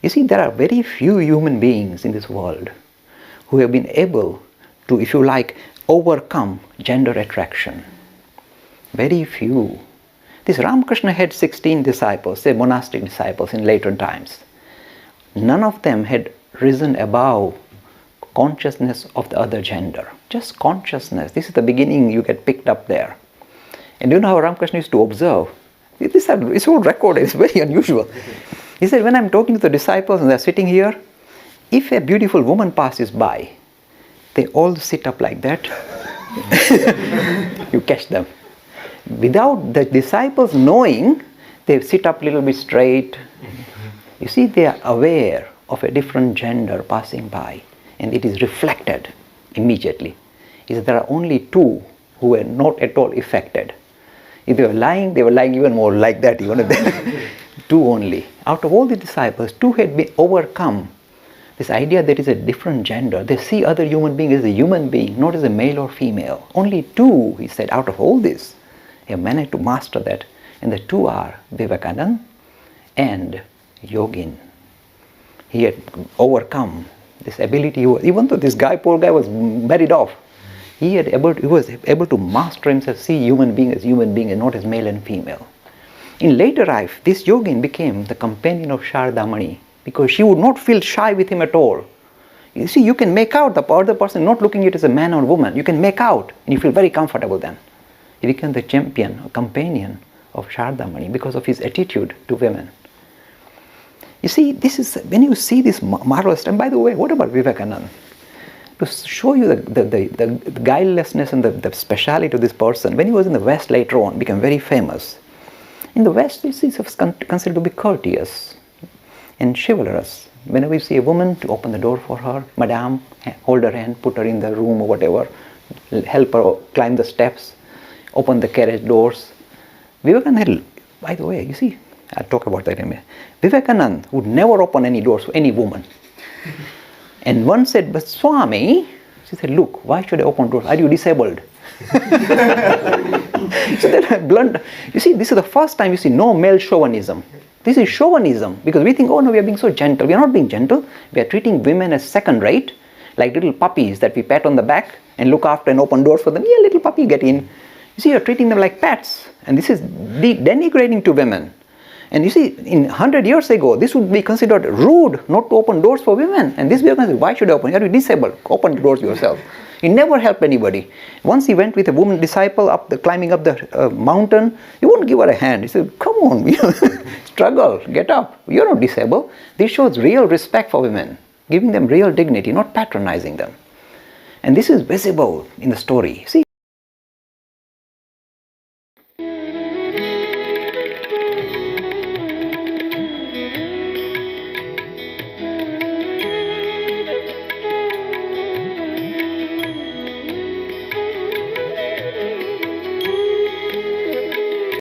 You see, there are very few human beings in this world who have been able to, if you like, overcome gender attraction. Very few. This Ramakrishna had 16 disciples, say monastic disciples in later times. None of them had risen above consciousness of the other gender. Just consciousness. This is the beginning, you get picked up there. And you know how Ramakrishna used to observe? It's all recorded, it's very unusual. He said, when I'm talking to the disciples and they're sitting here, if a beautiful woman passes by, they all sit up like that. You catch them. Without the disciples knowing, they sit up a little bit straight. You see, they are aware of a different gender passing by, and it is reflected immediately. He said, there are only two who were not at all affected. If they were lying even more like that, even if they two only. Out of all the disciples, two had been overcome this idea that is a different gender. They see other human being as a human being, not as a male or female. Only two, he said, out of all this, have managed to master that. And the two are Vivekananda and Yogin. He had overcome this ability, even though this poor guy was married off, he was able to master himself, see human being as human being and not as male and female. In later life, this yogin became the companion of Sharadamani because she would not feel shy with him at all. You see, you can make out the other person not looking at it as a man or woman. You can make out and you feel very comfortable then. He became the champion, a companion of Sharadamani because of his attitude to women. You see, this is when you see this marvelous, and by the way, what about Vivekananda? To show you the guilelessness and the speciality of this person, when he was in the West later on, became very famous. In the West, he was considered to be courteous and chivalrous. Whenever you see a woman, to open the door for her, madame, hold her hand, put her in the room or whatever, help her climb the steps, open the carriage doors. Vivekananda, by the way, you see, I'll talk about that in a minute. Vivekananda would never open any doors for any woman. And one said, but Swami, she said, look, why should I open doors? Are you disabled? So that blunt. You see, this is the first time you see no male chauvinism. This is chauvinism because we think, oh no, we are being so gentle. We are not being gentle. We are treating women as second rate, like little puppies that we pat on the back and look after and open doors for them. Yeah, little puppy, get in. You see, you are treating them like pets. And this is denigrating to women. And you see, 100 years ago, this would be considered rude not to open doors for women. And this becomes, why should I open? You are disabled. Open the doors yourself. He never helped anybody. Once he went with a woman disciple climbing up the mountain, he wouldn't give her a hand. He said, come on, struggle, get up. You're not disabled. This shows real respect for women, giving them real dignity, not patronizing them. And this is visible in the story. See,